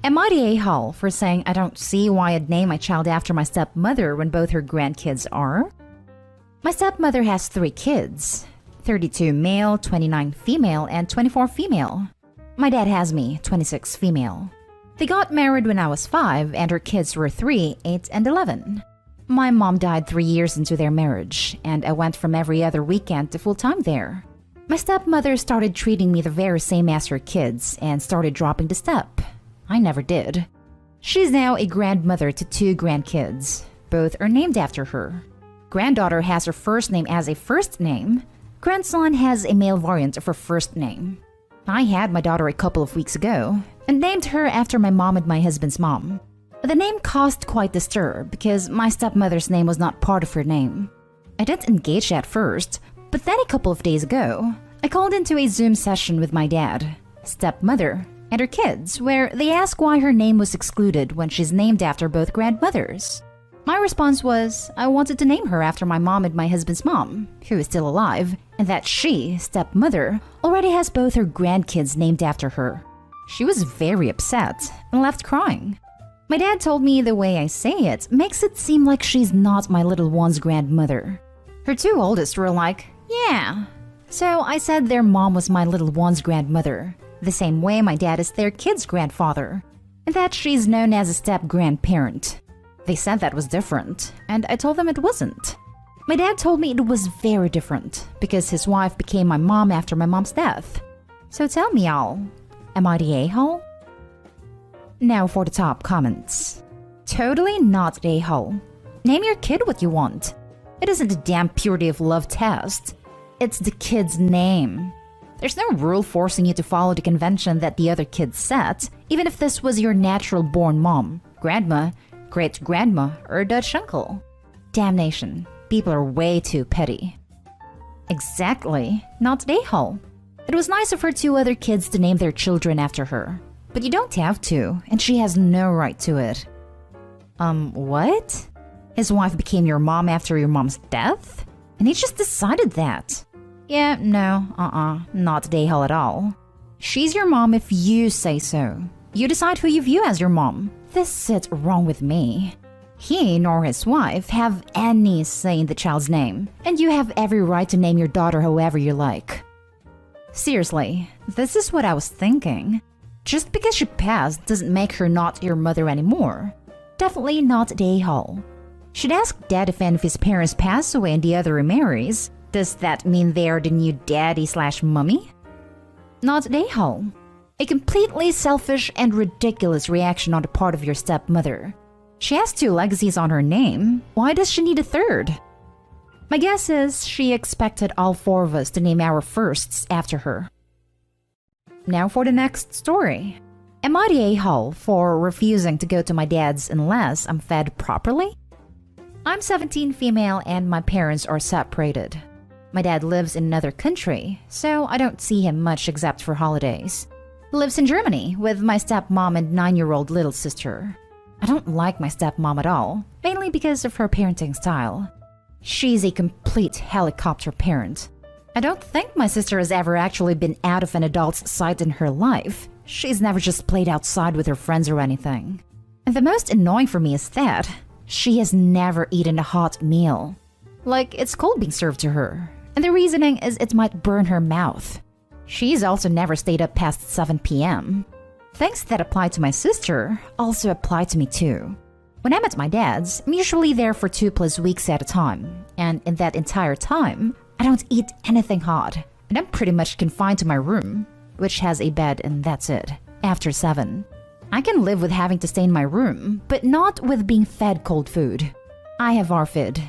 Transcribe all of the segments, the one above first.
Am I the a-hole for saying I don't see why I'd name my child after my stepmother when both her grandkids are? My stepmother has 3 kids, 32 male, 29 female, and 24 female. My dad has me, 26 female. They got married when I was 5 and her kids were 3, 8, and 11. My mom died 3 years into their marriage, and I went from every other weekend to full-time there. My stepmother started treating me the very same as her kids and started dropping the step. I never did. She's now a grandmother to 2 grandkids. Both are named after her. Granddaughter has her first name as a first name. Grandson has a male variant of her first name. I had my daughter a couple of weeks ago and named her after my mom and my husband's mom. The name caused quite the stir because my stepmother's name was not part of her name. I didn't engage at first, but then a couple of days ago, I called into a Zoom session with my dad, stepmother, and her kids where they asked why her name was excluded when she's named after both grandmothers. My response was I wanted to name her after my mom and my husband's mom, who is still alive, and that she, stepmother, already has both her grandkids named after her. She was very upset and left crying. My dad told me the way I say it makes it seem like she's not my little one's grandmother. Her 2 oldest were like, yeah. So I said their mom was my little one's grandmother, the same way my dad is their kid's grandfather, and that she's known as a step-grandparent. They said that was different, and I told them it wasn't. My dad told me it was very different because his wife became my mom after my mom's death. So tell me all, am I the a-hole? Now for the top comments. Totally not the a-hole. Name your kid what you want. It isn't a damn purity of love test. It's the kid's name. There's no rule forcing you to follow the convention that the other kids set, even if this was your natural-born mom, grandma, great-grandma, or Dutch uncle. Damnation. People are way too petty. Exactly. Not the a-hole. It was nice of her 2 other kids to name their children after her. But you don't have to, and she has no right to it. What? His wife became your mom after your mom's death? And he just decided that? Yeah, no, not the a-hole at all. She's your mom if you say so. You decide who you view as your mom. This is wrong with me. He nor his wife have any say in the child's name, and you have every right to name your daughter however you like. Seriously, this is what I was thinking. Just because she passed doesn't make her not your mother anymore. Definitely not the a-hole. Should ask dad if any of his parents pass away and the other remarries. Does that mean they are the new daddy/mummy? Not the a-hole. A completely selfish and ridiculous reaction on the part of your stepmother. She has 2 legacies on her name. Why does she need a 3rd? My guess is she expected all 4 of us to name our firsts after her. Now for the next story. Am I the a-hole for refusing to go to my dad's unless I'm fed properly? I'm 17 female and my parents are separated. My dad lives in another country, so I don't see him much except for holidays. He lives in Germany with my stepmom and 9-year-old little sister. I don't like my stepmom at all, mainly because of her parenting style. She's a complete helicopter parent. I don't think my sister has ever actually been out of an adult's sight in her life. She's never just played outside with her friends or anything. And the most annoying for me is that she has never eaten a hot meal. Like, it's cold being served to her. And the reasoning is it might burn her mouth. She's also never stayed up past 7 p.m. Things that apply to my sister also apply to me too. When I'm at my dad's, I'm usually there for 2+ weeks at a time. And in that entire time, I don't eat anything hot. And I'm pretty much confined to my room, which has a bed and that's it, after 7. I can live with having to stay in my room, but not with being fed cold food. I have ARFID,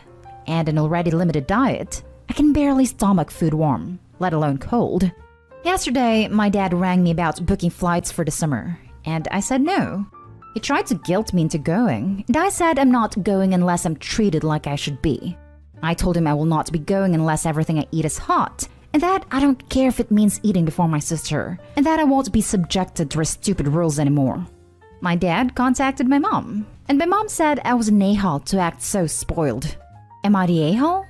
and an already limited diet. I can barely stomach food warm, let alone cold. Yesterday, my dad rang me about booking flights for the summer, and I said no. He tried to guilt me into going, and I said I'm not going unless I'm treated like I should be. I told him I will not be going unless everything I eat is hot, and that I don't care if it means eating before my sister, and that I won't be subjected to her stupid rules anymore. My dad contacted my mom, and my mom said I was an a-hole to act so spoiled. Am I the a-hole?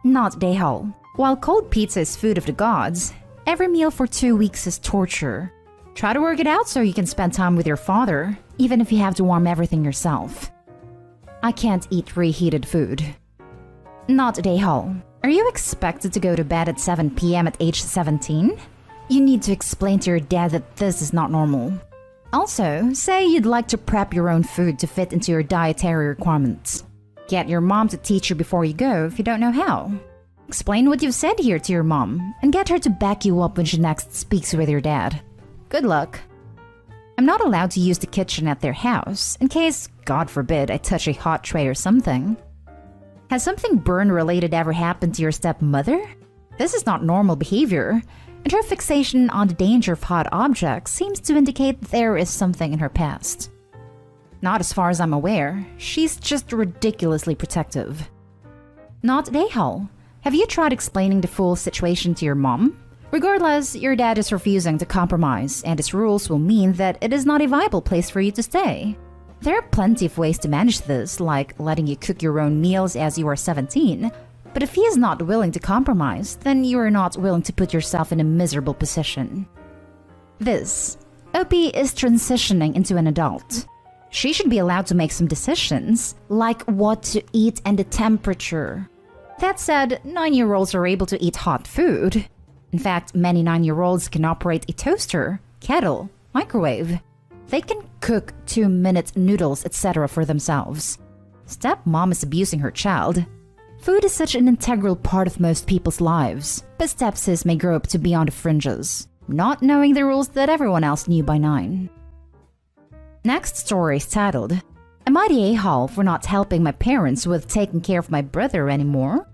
Not the a-hole. While cold pizza is food of the gods, every meal for 2 weeks is torture. Try to work it out so you can spend time with your father, even if you have to warm everything yourself. I can't eat reheated food. Not Dayhal. Are you expected to go to bed at 7 p.m. at age 17? You need to explain to your dad that this is not normal. Also, say you'd like to prep your own food to fit into your dietary requirements. Get your mom to teach you before you go if you don't know how. Explain what you've said here to your mom and get her to back you up when she next speaks with your dad. Good luck. I'm not allowed to use the kitchen at their house in case, God forbid, I touch a hot tray or something. Has something burn-related ever happened to your stepmother? This is not normal behavior, and her fixation on the danger of hot objects seems to indicate there is something in her past. Not as far as I'm aware. She's just ridiculously protective. Not Dayhal. Have you tried explaining the full situation to your mom? Regardless, your dad is refusing to compromise, and his rules will mean that it is not a viable place for you to stay. There are plenty of ways to manage this, like letting you cook your own meals as you are 17, but if he is not willing to compromise, then you are not willing to put yourself in a miserable position. This. Opie is transitioning into an adult. She should be allowed to make some decisions, like what to eat and the temperature. That said, 9-year-olds are able to eat hot food. In fact, many 9-year-olds can operate a toaster, kettle, microwave. They can cook 2-minute noodles, etc. for themselves. Stepmom is abusing her child. Food is such an integral part of most people's lives, but stepsis may grow up to be on the fringes, not knowing the rules that everyone else knew by 9. Next story is titled, Am I the a-hole for not helping my parents with taking care of my brother anymore?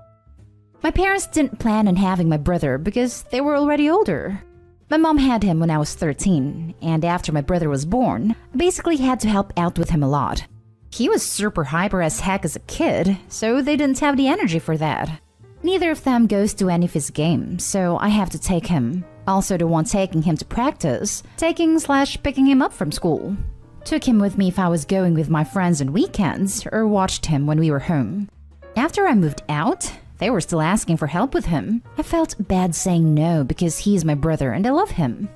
My parents didn't plan on having my brother because they were already older. My mom had him when I was 13, and after my brother was born, I basically had to help out with him a lot. He was super hyper as heck as a kid, so they didn't have the energy for that. Neither of them goes to any of his games, so I have to take him. Also the one taking him to practice, taking/picking him up from school. Took him with me if I was going with my friends on weekends, or watched him when we were home. After I moved out, they were still asking for help with him. I felt bad saying no because he's my brother and I love him.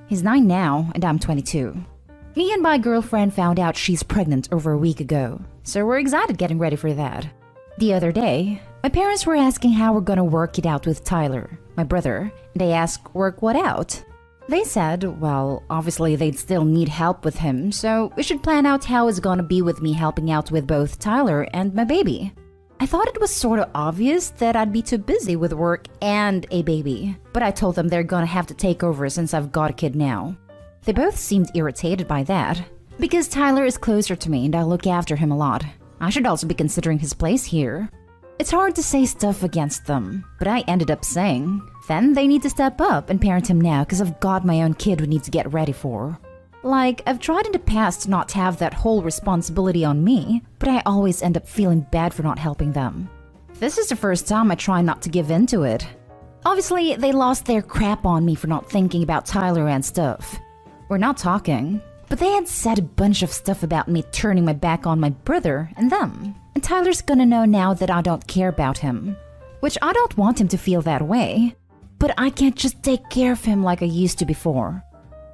He's 9 now and I'm 22. Me and my girlfriend found out she's pregnant over a week ago, so we're excited getting ready for that. The other day, my parents were asking how we're gonna work it out with Tyler, my brother, and they asked, work what out? They said, well, obviously they'd still need help with him, so we should plan out how it's gonna be with me helping out with both Tyler and my baby. I thought it was sort of obvious that I'd be too busy with work and a baby, but I told them they're gonna have to take over since I've got a kid now. They both seemed irritated by that, because Tyler is closer to me and I look after him a lot. I should also be considering his place here. It's hard to say stuff against them, but I ended up saying, then they need to step up and parent him now because I've got my own kid we need to get ready for. Like, I've tried in the past to not have that whole responsibility on me, but I always end up feeling bad for not helping them. This is the first time I try not to give in to it. Obviously, they lost their crap on me for not thinking about Tyler and stuff. We're not talking, but they had said a bunch of stuff about me turning my back on my brother and them. And Tyler's gonna know now that I don't care about him. Which I don't want him to feel that way. But I can't just take care of him like I used to before.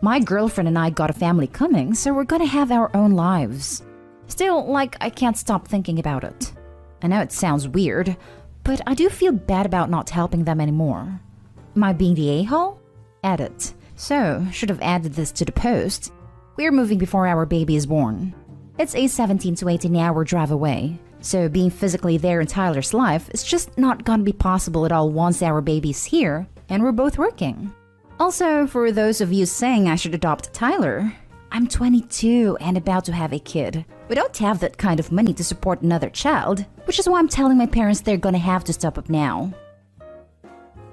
My girlfriend and I got a family coming, so we're gonna have our own lives. Still, like, I can't stop thinking about it. I know it sounds weird, but I do feel bad about not helping them anymore. Am I being the a-hole? Edit. So, should have added this to the post. We're moving before our baby is born. It's a 17 to 18 hour drive away, so being physically there in Tyler's life is just not gonna be possible at all once our baby's here and we're both working. Also, for those of you saying I should adopt Tyler, I'm 22 and about to have a kid. We don't have that kind of money to support another child, which is why I'm telling my parents they're gonna have to step up now.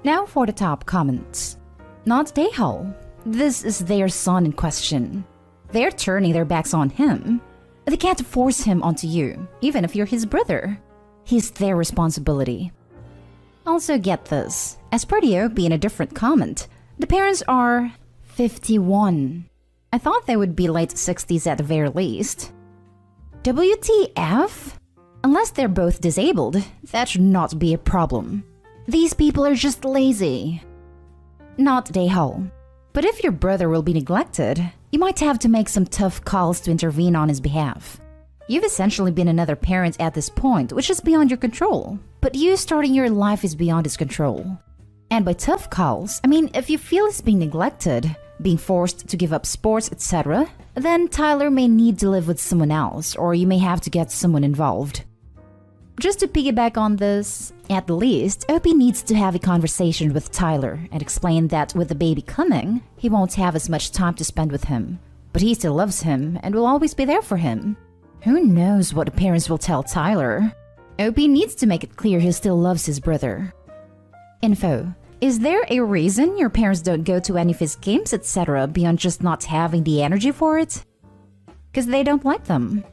Now for the top comments. Not Dayhal. This is their son in question. They're turning their backs on him. They can't force him onto you, even if you're his brother. He's their responsibility. Also get this, as per the OP in a different comment, the parents are 51. I thought they would be late 60s at the very least. WTF? Unless they're both disabled, that should not be a problem. These people are just lazy. Not Dayhal. But if your brother will be neglected, you might have to make some tough calls to intervene on his behalf. You've essentially been another parent at this point, which is beyond your control. But you starting your life is beyond his control. And by tough calls, I mean if you feel he's being neglected, being forced to give up sports, etc., then Tyler may need to live with someone else, or you may have to get someone involved. Just to piggyback on this, at least, Opie needs to have a conversation with Tyler and explain that with the baby coming, he won't have as much time to spend with him. But he still loves him and will always be there for him. Who knows what the parents will tell Tyler? Opie needs to make it clear he still loves his brother. Info. Is there a reason your parents don't go to any of his games, etc., beyond just not having the energy for it? Because they don't like them.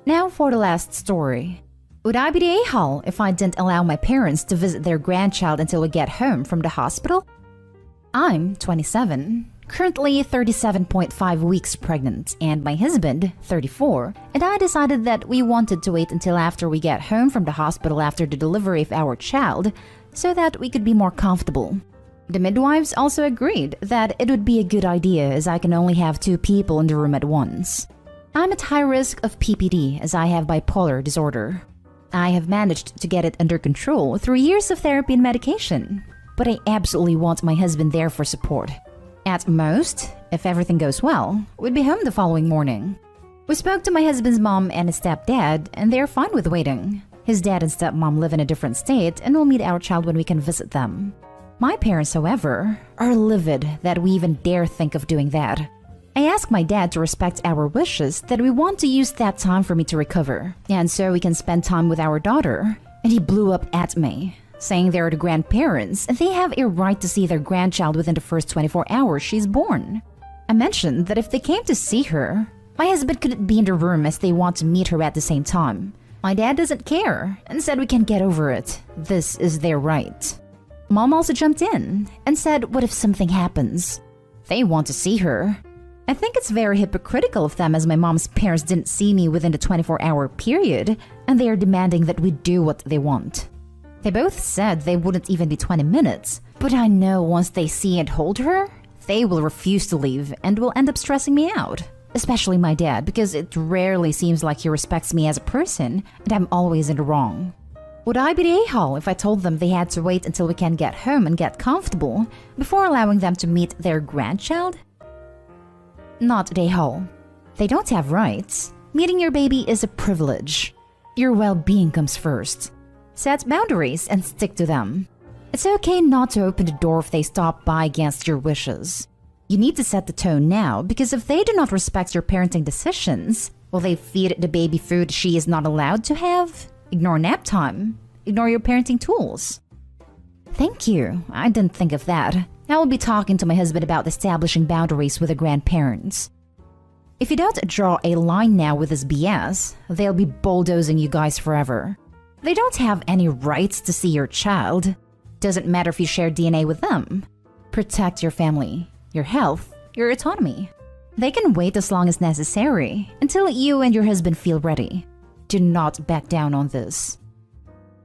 Now for the last story. Would I be the a-hole if I didn't allow my parents to visit their grandchild until we get home from the hospital? I'm 27, currently 37.5 weeks pregnant, and my husband, 34, and I decided that we wanted to wait until after we get home from the hospital after the delivery of our child, so that we could be more comfortable. The midwives also agreed that it would be a good idea as I can only have 2 people in the room at once. I'm at high risk of PPD as I have bipolar disorder. I have managed to get it under control through years of therapy and medication, but I absolutely want my husband there for support. At most, if everything goes well, we'd be home the following morning. We spoke to my husband's mom and his stepdad, and they're fine with waiting. His dad and stepmom live in a different state and will meet our child when we can visit them. My parents, however, are livid that we even dare think of doing that. I asked my dad to respect our wishes that we want to use that time for me to recover, and so we can spend time with our daughter, and he blew up at me, saying they're the grandparents and they have a right to see their grandchild within the first 24 hours she's born. I mentioned that if they came to see her, my husband couldn't be in the room as they want to meet her at the same time. My dad doesn't care and said we can get over it. This is their right. Mom also jumped in and said, what if something happens? They want to see her. I think it's very hypocritical of them as my mom's parents didn't see me within the 24-hour period and they are demanding that we do what they want. They both said they wouldn't even be 20 minutes, but I know once they see and hold her, they will refuse to leave and will end up stressing me out. Especially my dad, because it rarely seems like he respects me as a person and I'm always in the wrong. Would I be the a-hole if I told them they had to wait until we can get home and get comfortable before allowing them to meet their grandchild? Not the a-hole. They don't have rights. Meeting your baby is a privilege. Your well-being comes first. Set boundaries and stick to them. It's okay not to open the door if they stop by against your wishes. You need to set the tone now because if they do not respect your parenting decisions, will they feed the baby food she is not allowed to have? Ignore nap time. Ignore your parenting tools. Thank you. I didn't think of that. I will be talking to my husband about establishing boundaries with the grandparents. If you don't draw a line now with this BS, they'll be bulldozing you guys forever. They don't have any rights to see your child. Doesn't matter if you share DNA with them. Protect your family, your health, your autonomy. They can wait as long as necessary until you and your husband feel ready. Do not back down on this.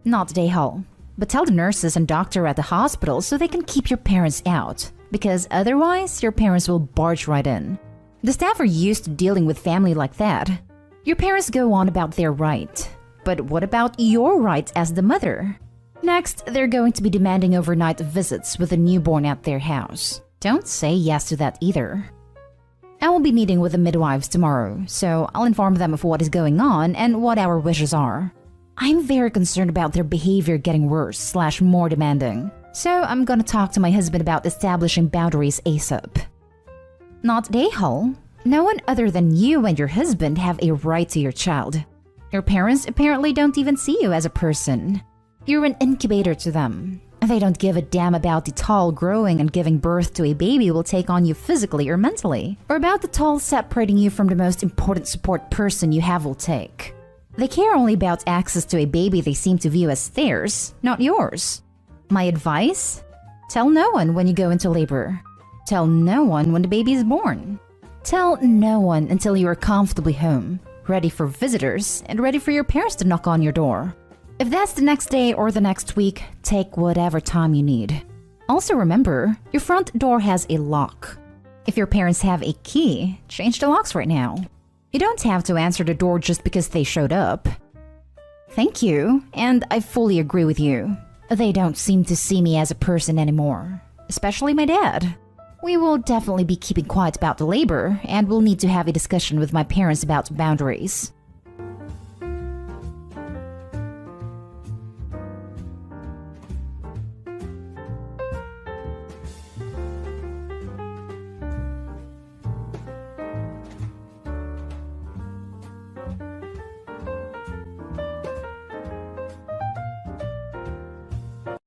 Not the a-hole, but tell the nurses and doctor at the hospital so they can keep your parents out, because otherwise your parents will barge right in. The staff are used to dealing with family like that. Your parents go on about their right, but what about your right as the mother? Next, they're going to be demanding overnight visits with a newborn at their house. Don't say yes to that either. I will be meeting with the midwives tomorrow, so I'll inform them of what is going on and what our wishes are. I'm very concerned about their behavior getting worse / more demanding, so I'm gonna talk to my husband about establishing boundaries ASAP. Not the a-hole. No one other than you and your husband have a right to your child. Your parents apparently don't even see you as a person. You're an incubator to them. They don't give a damn about the toll growing and giving birth to a baby will take on you physically or mentally, or about the toll separating you from the most important support person you have will take. They care only about access to a baby they seem to view as theirs, not yours. My advice? Tell no one when you go into labor. Tell no one when the baby is born. Tell no one until you are comfortably home, ready for visitors, and ready for your parents to knock on your door. If that's the next day or the next week, take whatever time you need. Also remember, your front door has a lock. If your parents have a key, change the locks right now. You don't have to answer the door just because they showed up. Thank you, and I fully agree with you. They don't seem to see me as a person anymore, especially my dad. We will definitely be keeping quiet about the labor, and we'll need to have a discussion with my parents about boundaries.